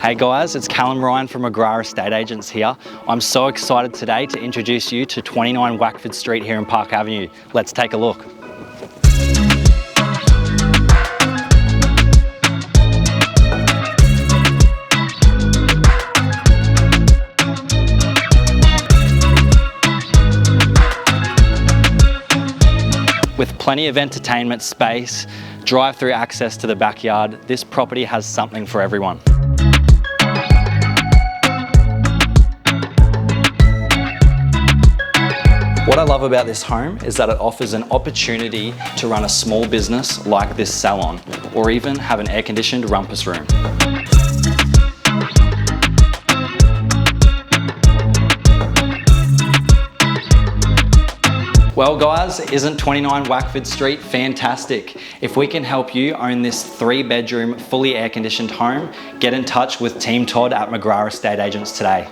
Hey guys, it's Callum Ryan from McGrath Estate Agents here. I'm so excited today to introduce you to 29 Wackford Street here in Park Avenue. Let's take a look. With plenty of entertainment space, drive-through access to the backyard, this property has something for everyone. What I love about this home is that it offers an opportunity to run a small business like this salon, or even have an air-conditioned rumpus room. Well guys, isn't 29 Wackford Street fantastic? If we can help you own this 3-bedroom, fully air-conditioned home, get in touch with Team Todd at McGrath Estate Agents today.